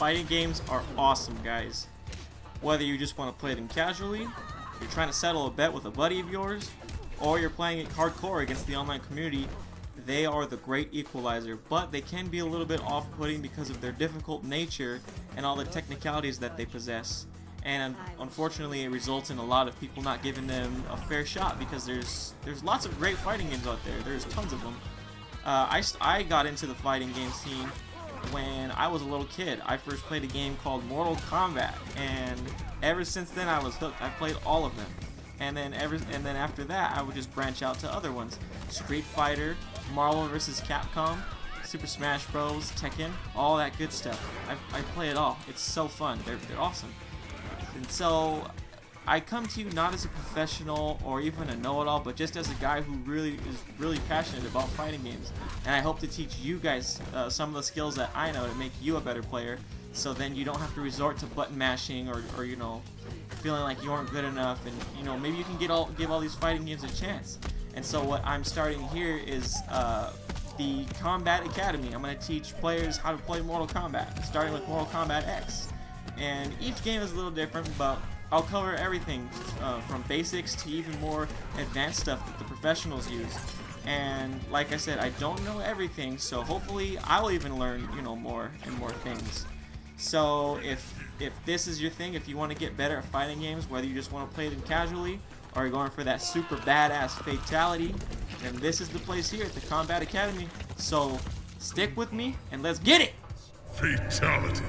Fighting games are awesome, guys. Whether you just want to play them casually, you're trying to settle a bet with a buddy of yours, or you're playing it hardcore against the online community, they are the great equalizer. But they can be a little bit off-putting because of their difficult nature and all the technicalities that they possess. And unfortunately, it results in a lot of people not giving them a fair shot because there's lots of great fighting games out there. There's tons of them. I got into the fighting game scene when I was a little kid. I first played a game called Mortal Kombat, and ever since then I was hooked. I've played all of them, and then after that I would just branch out to other ones: Street Fighter, Marvel vs. Capcom, Super Smash Bros, Tekken, all that good stuff. I play it all. It's so fun. They're awesome. And so I come to you not as a professional or even a know-it-all, but just as a guy who is really passionate about fighting games. And I hope to teach you guys some of the skills that I know to make you a better player, so then you don't have to resort to button mashing or you know, feeling like you aren't good enough, and you know, maybe you can give all these fighting games a chance. And so what I'm starting here is the Kombat Academy. I'm going to teach players how to play Mortal Kombat, starting with Mortal Kombat X. And each game is a little different, but I'll cover everything from basics to even more advanced stuff that the professionals use. And like I said, I don't know everything, so hopefully I'll even learn, you know, more and more things. So if this is your thing, if you want to get better at fighting games, whether you just want to play them casually or you're going for that super badass fatality, then this is the place here at the Kombat Academy. So stick with me and let's get it! Fatality.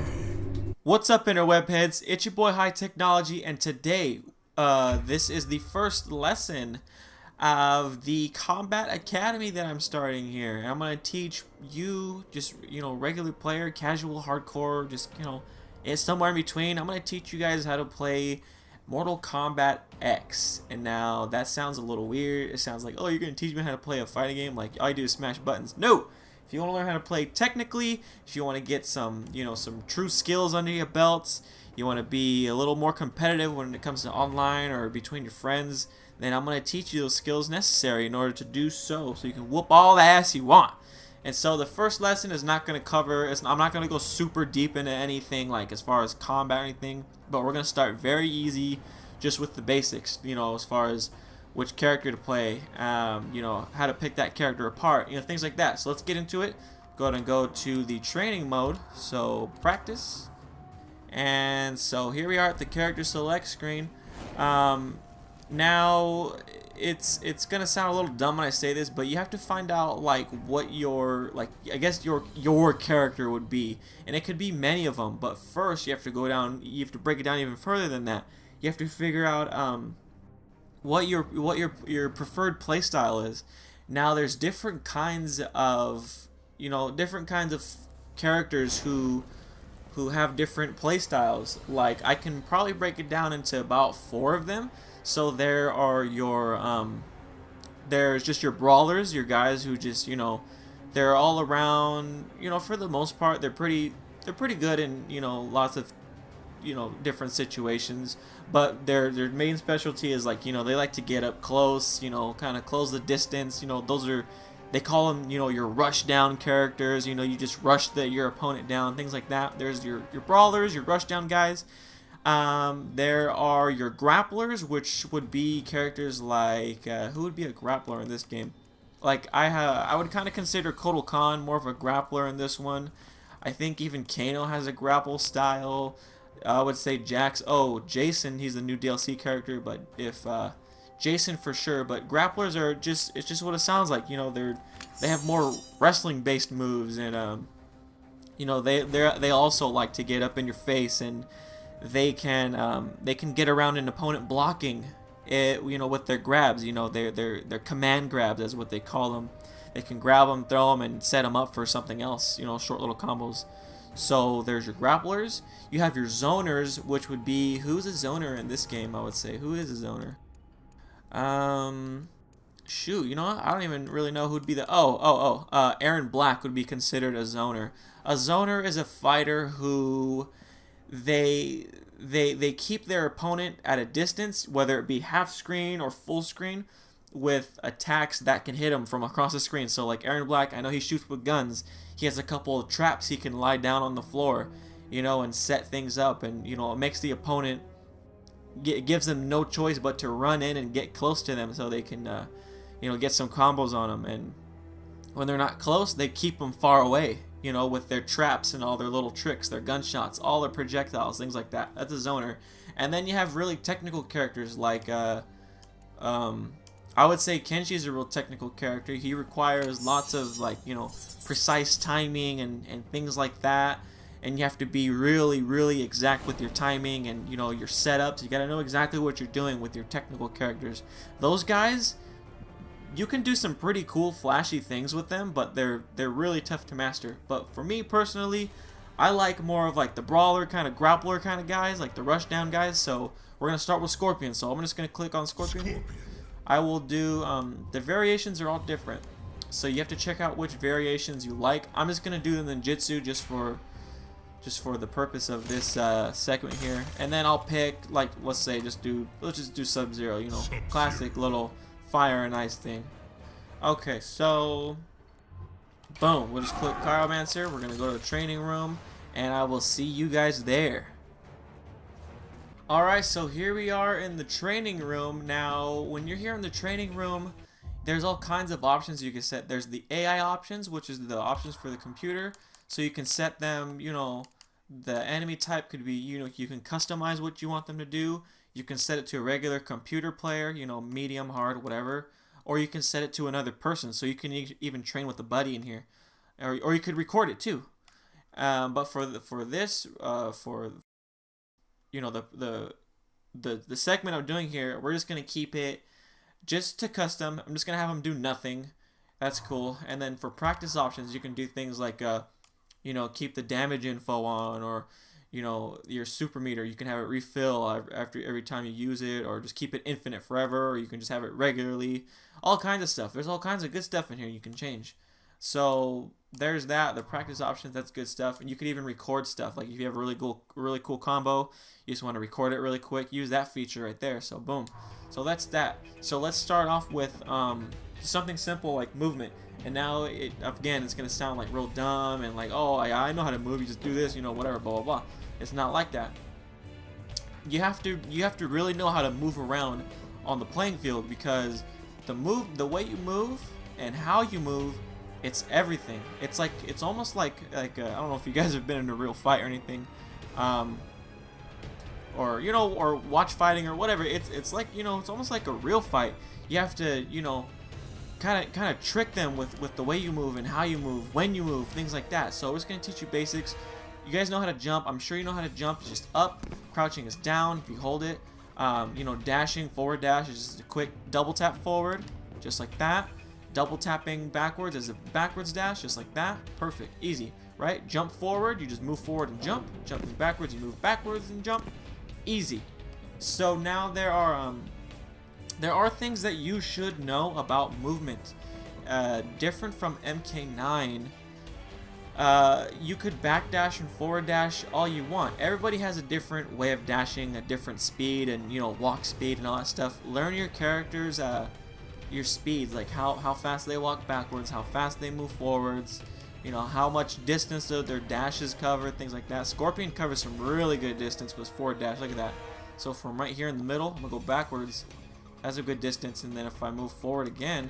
What's up, interweb-heads? It's your boy High Technology, and today this is the first lesson of the Kombat Academy that I'm starting here. And I'm going to teach you, just, you know, regular player, casual, hardcore, just, you know, it's somewhere in between. I'm going to teach you guys how to play Mortal Kombat X. And now that sounds a little weird. It sounds like, oh, you're going to teach me how to play a fighting game? Like, all you do is smash buttons. No! If you want to learn how to play technically, if you want to get some, you know, some true skills under your belts, you want to be a little more competitive when it comes to online or between your friends, then I'm going to teach you those skills necessary in order to do so you can whoop all the ass you want. And so the first lesson is not going to cover, I'm not going to go super deep into anything like as far as combat or anything, but we're going to start very easy just with the basics, you know, as far as which character to play, you know, how to pick that character apart, you know, things like that. So let's get into it. Go ahead and go to the training mode. So practice. And so here we are at the character select screen. Now it's gonna sound a little dumb when I say this, but you have to find out like what your, like, I guess your character would be, and it could be many of them. But first you have to go down. You have to break it down even further than that. You have to figure out what your preferred playstyle is. Now there's different kinds of, you know, different kinds of characters who have different playstyles. Like, I can probably break it down into about 4 of them. So there are your there's just your brawlers, your guys who just, you know, they're all around, you know, for the most part they're pretty good in, you know, lots of, you know, different situations, but their main specialty is, like, you know, they like to get up close, you know, kind of close the distance, you know, those are, they call them, you know, your rush down characters, you know, you just rush your opponent down, things like that. There's your brawlers, your rush down guys. There are your grapplers, which would be characters like, who would be a grappler in this game? Like, I would kind of consider Kotal Khan more of a grappler in this one. I think even Kano has a grapple style. I would say Jason, he's the new DLC character, but if Jason for sure. But grapplers are just, it's just what it sounds like. You know, they have more wrestling based moves, and you know, they also like to get up in your face, and they can get around an opponent blocking it, you know, with their grabs. You know, their command grabs is what they call them. They can grab them, throw them, and set them up for something else. You know, short little combos. So there's your grapplers. You have your zoners, which would be, who's a zoner in this game? I would say, who is a zoner? Shoot, you know what? I don't even really know who'd be the, Aaron Black would be considered a zoner. A zoner is a fighter who they keep their opponent at a distance, whether it be half screen or full screen, with attacks that can hit him from across the screen. So like Aaron Black, I know he shoots with guns. He has a couple of traps he can lie down on the floor, you know, and set things up, and you know, it makes the opponent, it gives them no choice but to run in and get close to them so they can you know, get some combos on them. And when they're not close, they keep them far away, you know, with their traps and all their little tricks, their gunshots, all their projectiles, things like that. That's a zoner. And then you have really technical characters like I would say Kenshi is a real technical character. He requires lots of, like, you know, precise timing and things like that. And you have to be really, really exact with your timing and, you know, your setups. You gotta know exactly what you're doing with your technical characters. Those guys, you can do some pretty cool, flashy things with them, but they're really tough to master. But for me personally, I like more of like the brawler kind of, grappler kind of guys, like the rushdown guys. So we're gonna start with Scorpion. So I'm just gonna click on Scorpion. I will do the variations are all different, so you have to check out which variations you like. I'm just gonna do the ninjutsu just for the purpose of this segment here, and then I'll pick, like, let's just do Sub-Zero, you know, classic little fire and ice thing. Okay, so boom, we'll just click Chiromancer. We're gonna go to the training room, and I will see you guys there. Alright, so here we are in the training room. Now, when you're here in the training room, there's all kinds of options you can set. There's the AI options, which is the options for the computer. So you can set them, you know, the enemy type could be, you know, you can customize what you want them to do. You can set it to a regular computer player, you know, medium, hard, whatever. Or you can set it to another person, so you can even train with a buddy in here. Or you could record it too. But for you know, the segment I'm doing here, we're just gonna keep it just to custom. I'm just gonna have them do nothing. That's cool. And then for practice options, you can do things like you know, keep the damage info on, or, you know, your super meter, you can have it refill after every time you use it, or just keep it infinite forever, or you can just have it regularly. All kinds of stuff. There's all kinds of good stuff in here you can change. So there's that. The practice options, that's good stuff. And you could even record stuff. Like if you have a really cool combo, you just want to record it really quick, use that feature right there. So boom. So that's that. So let's start off with something simple like movement. And now, again, it's going to sound like real dumb and like, oh, I know how to move, you just do this, you know, whatever, blah, blah, blah. It's not like that. You have to really know how to move around on the playing field, because the way you move and how you move, it's everything. It's almost like I don't know if you guys have been in a real fight or anything, or, you know, or watch fighting or whatever. It's like, you know, it's almost like a real fight. You have to, you know, kind of trick them with the way you move and how you move, when you move, things like that. So we're just gonna teach you basics. You guys know how to jump. I'm sure you know how to jump. It's just up. Crouching is down if you hold it. You know, dashing, forward dash is just a quick double tap forward, just like that. Double tapping backwards is a backwards dash, just like that. Perfect, easy, right? Jump forward, you just move forward and jump. Jumping backwards, you move backwards and jump. Easy. So now there are things that you should know about movement. Different from MK9, you could backdash and forward dash all you want. Everybody has a different way of dashing, a different speed, and, you know, walk speed and all that stuff. Learn your characters, your speeds, like how fast they walk backwards, how fast they move forwards, you know, how much distance their dashes cover, things like that. Scorpion covers some really good distance with forward dash. Look at that. So from right here in the middle, I'm gonna go backwards. That's a good distance, and then if I move forward again,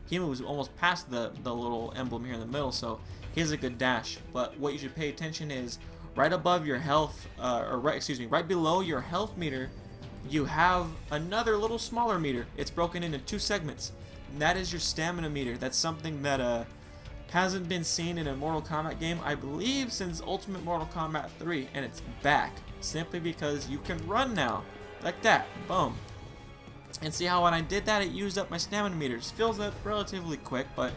he moves almost past the little emblem here in the middle, so he has a good dash. But what you should pay attention is right above your health, right below your health meter, you have another little smaller meter. It's broken into two segments, and that is your stamina meter. That's something that hasn't been seen in a Mortal Kombat game, I believe, since Ultimate Mortal Kombat 3, and it's back simply because you can run now, like that. Boom. And see how when I did that, it used up my stamina meters. Fills up relatively quick, but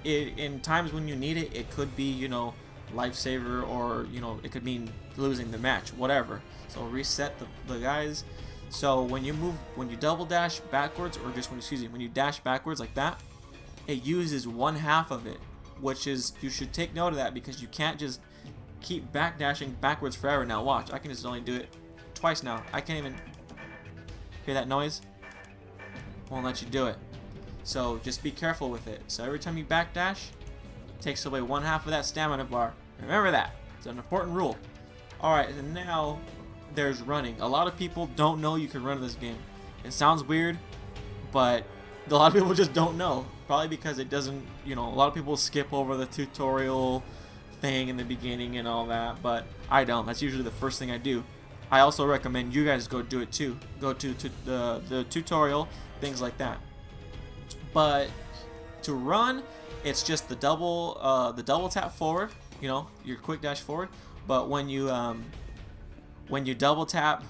in times when you need it, it could be, you know, lifesaver, or, you know, it could mean losing the match, whatever. So reset the guys. So when you double dash backwards, or just when you dash backwards like that, it uses 1/2 of it, which is, you should take note of that, because you can't just keep backdashing backwards forever. Now watch, I can just only do it twice now. I can't even hear that noise. Won't let you do it. So just be careful with it. So every time you backdash, it takes away 1/2 of that stamina bar. Remember that. It's an important rule. Alright, and now there's running. A lot of people don't know you can run in this game. It sounds weird, but a lot of people just don't know. Probably because it doesn't, you know, a lot of people skip over the tutorial thing in the beginning and all that, but I don't. That's usually the first thing I do. I also recommend you guys go do it too. Go to the tutorial, things like that. But to run, it's just the double tap forward, you know, your quick dash forward. But when you double tap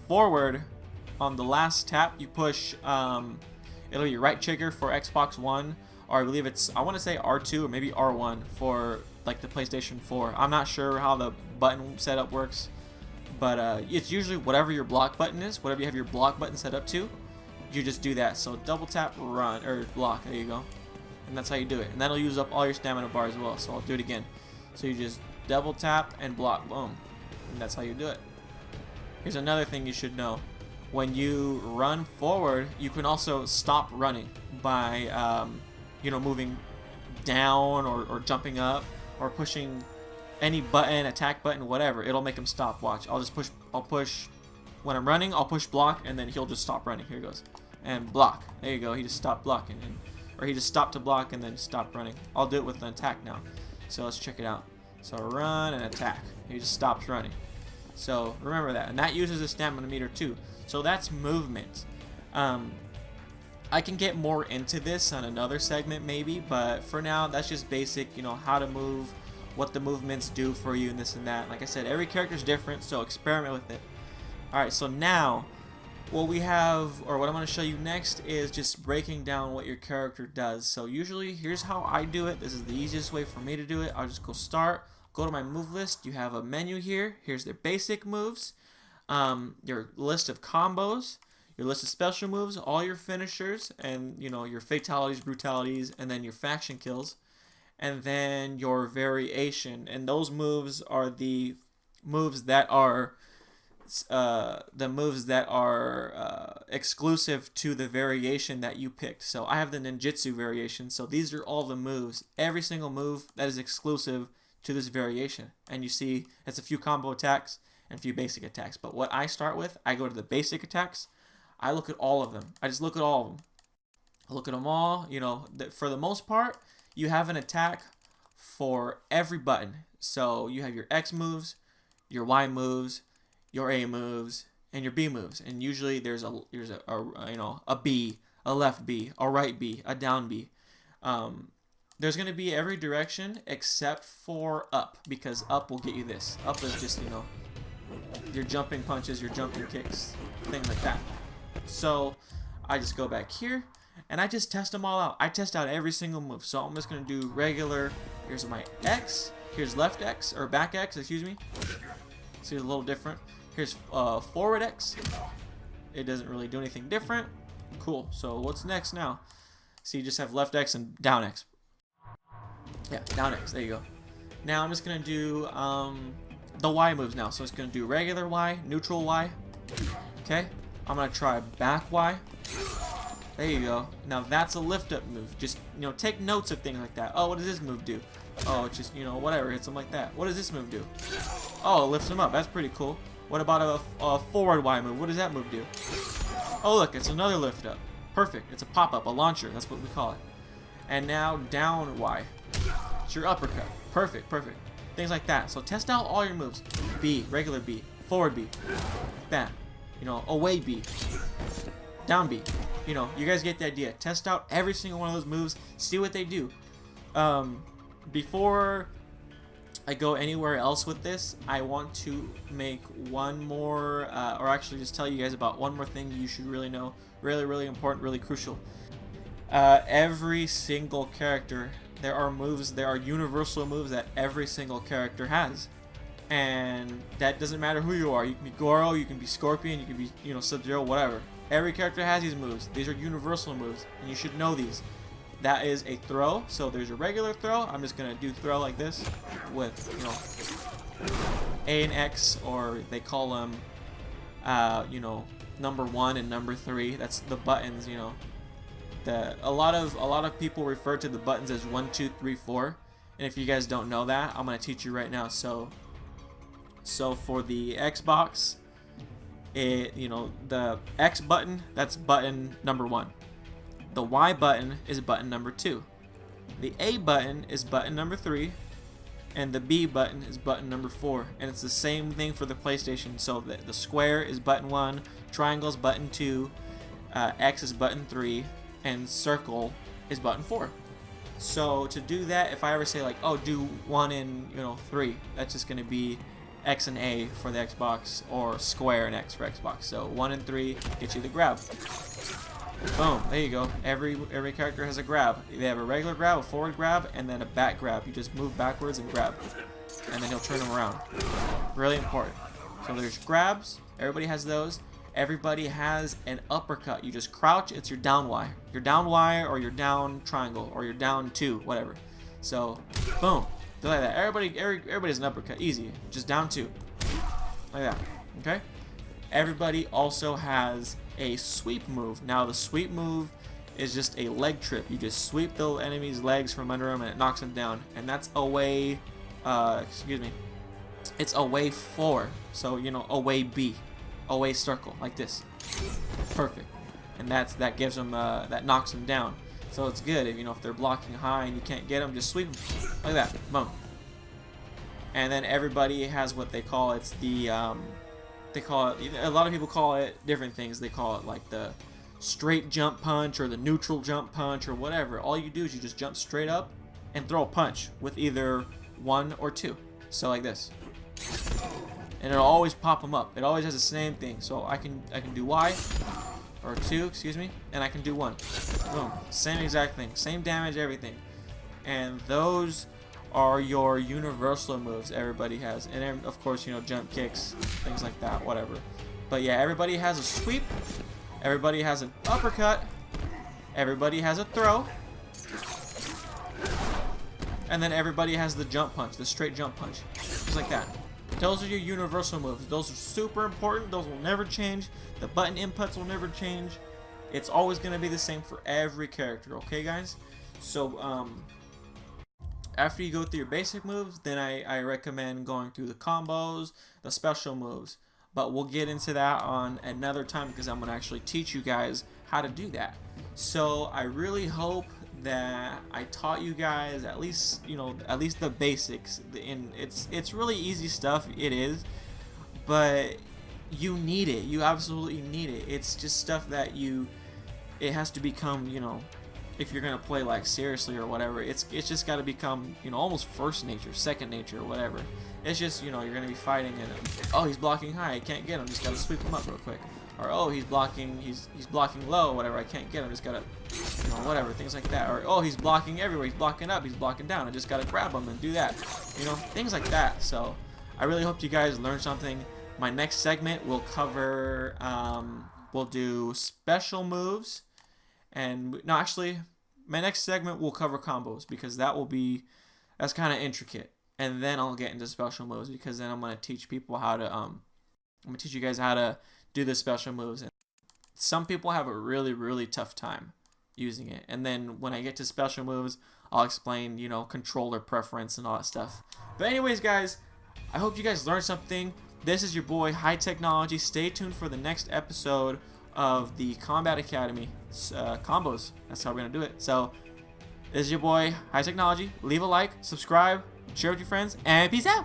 forward on the last tap, you push it'll be your right trigger for Xbox One, or I believe it's, I want to say R2 or maybe R1 for like the PlayStation 4. I'm not sure how the button setup works, but it's usually whatever your block button is, whatever you have your block button set up to, you just do that. So double tap, run, or block, there you go. And that's how you do it. And that'll use up all your stamina bar as well, so I'll do it again. So you just double tap and block, boom. And that's how you do it. Here's another thing you should know. When you run forward, you can also stop running by, you know, moving down or jumping up or pushing any button, attack button, whatever. It'll make him stop. Watch. I'll push when I'm running. I'll push block, and then he'll just stop running. Here he goes, and block. There you go. He just stopped blocking, or he just stopped to block and then stopped running. I'll do it with an attack now. So let's check it out. So run and attack. He just stops running. So remember that, and that uses a stamina meter too. So that's movement. I can get more into this on another segment maybe, but for now that's just basic, you know, how to move, what the movements do for you and this and that. Like I said, every character is different, so experiment with it. Alright, so now what we have, or what I'm going to show you next, is just breaking down what your character does. So usually, here's how I do it. This is the easiest way for me to do it. I'll just go start, go to my move list. You have a menu here. Here's the basic moves, your list of combos, your list of special moves, all your finishers, and you know, your fatalities, brutalities, and then your faction kills, and then your variation. And those moves are the moves that are exclusive to the variation that you picked. So I have the ninjutsu variation, so these are all the moves, every single move that is exclusive to this variation. And you see it's a few combo attacks and a few basic attacks, but what I start with, I go to the basic attacks. I look at all of them. I just look at all of them. I look at them all. You know, for the most part, you have an attack for every button. So you have your X moves, your Y moves, your A moves, and your B moves. And usually there's a you know, a B, a left B, a right B, a down B. There's going to be every direction except for up, because up will get you this. Up is just, you know, your jumping punches, your jumping kicks, things like that. So I just go back here and I just test them all out. I test out every single move. So I'm just going to do regular. Here's my X. Here's left X, or back X, excuse me. See, it's a little different. Here's forward X. It doesn't really do anything different. Cool. So what's next now? See, you just have left X and down X. Yeah, down X. There you go. Now I'm just going to do the Y moves now. So it's going to do regular Y, neutral Y. Okay. I'm going to try back Y. There you go. Now that's a lift up move. Just, you know, take notes of things like that. Oh, what does this move do? Oh, it's just, you know, whatever. Hits him like that. What does this move do? Oh, it lifts him up. That's pretty cool. What about a forward Y move? What does that move do? Oh, look, it's another lift up. Perfect. It's a pop up, a launcher. That's what we call it. And now down Y. It's your uppercut. Perfect, perfect. Things like that. So test out all your moves. B, regular B, forward B, bam. You know, away B, down B. You know, you guys get the idea. Test out every single one of those moves. See what they do. Before I go anywhere else with this, I want to make one more, or actually just tell you guys about one more thing you should really know. Really, really important, really crucial. Every single character, there are moves, there are universal moves that every single character has. And that doesn't matter who you are. You can be Goro, you can be Scorpion, you can be, you know, Sub-Zero, whatever. Every character has these moves. These are universal moves, and you should know these. That is a throw. So there's a regular throw. I'm just gonna do throw like this with, you know, A and X, or they call them, you know, number 1 and number 3. That's the buttons, you know. A lot of people refer to the buttons as 1, 2, 3, 4. And if you guys don't know that, I'm gonna teach you right now. So So for the Xbox, the X button, that's button number 1. The Y button is button number 2. The A button is button number 3. And the B button is button number 4. And it's the same thing for the PlayStation. So the square is button 1, triangle is button 2, X is button 3, and circle is button 4. So to do that, if I ever say like, oh, do 1 and 3, that's just gonna be X and A for the Xbox, or square and X for Xbox. So 1 and 3 get you the grab. Boom, there you go. Every character has a grab. They have a regular grab, a forward grab, and then a back grab. You just move backwards and grab, and then he'll turn them around. Really important. So there's grabs. Everybody has those. Everybody has an uppercut. You just crouch. It's your down Y. Your down Y, or your down triangle, or your down 2, whatever. So boom, do like that. Everybody has an uppercut. Easy. Just down 2, like that. Okay. Everybody also has a sweep move. Now the sweep move is just a leg trip. You just sweep the enemy's legs from under them and it knocks them down. And that's away, it's away 4. So away B, away circle, like this. Perfect. And that gives them that knocks them down. So it's good if they're blocking high and you can't get them, just sweep them like that. Boom. And then everybody has what they call, it's the a lot of people call it different things. They call it like the straight jump punch or the neutral jump punch or whatever. All you do is you just jump straight up and throw a punch with either 1 or 2. So like this. And it'll always pop them up. It always has the same thing. So I can do Y, or 2, excuse me, and I can do 1. Boom. Same exact thing. Same damage, everything. And those are your universal moves everybody has. And then, of course, jump kicks, things like that, whatever. But yeah, everybody has a sweep, everybody has an uppercut, everybody has a throw, and then everybody has the jump punch, the straight jump punch, just like that. Those are your universal moves. Those are super important. Those will never change. The button inputs will never change. It's always going to be the same for every character, okay guys? So after you go through your basic moves, then I recommend going through the combos, the special moves. But we'll get into that on another time, because I'm going to actually teach you guys how to do that. So I really hope that I taught you guys at least the basics. And it's really easy stuff, it is, but you need it. You absolutely need it. It's just stuff that it has to become, if you're gonna play like seriously or whatever, it's just got to become almost first nature, second nature, or whatever. It's just you're gonna be fighting and oh, he's blocking high, I can't get him, just gotta sweep him up real quick. Or oh, he's blocking low, whatever, I can't get him, just gotta whatever, things like that. Or oh, he's blocking everywhere, he's blocking up, he's blocking down, I just gotta grab him and do that. Things like that. So I really hope you guys learned something. My next segment will cover we'll do special moves. And no, actually, my next segment will cover combos, because that's kind of intricate. And then I'll get into special moves, because then I'm gonna teach people how to I'm gonna teach you guys how to do the special moves. And some people have a really, really tough time using it. And then when I get to special moves, I'll explain controller preference and all that stuff. But anyways, guys, I hope you guys learned something. This is your boy High Technology. Stay tuned for the next episode of the Kombat Academy combos. That's how we're gonna do it. So this is your boy High Technology. Leave a like, subscribe, share with your friends, and peace out.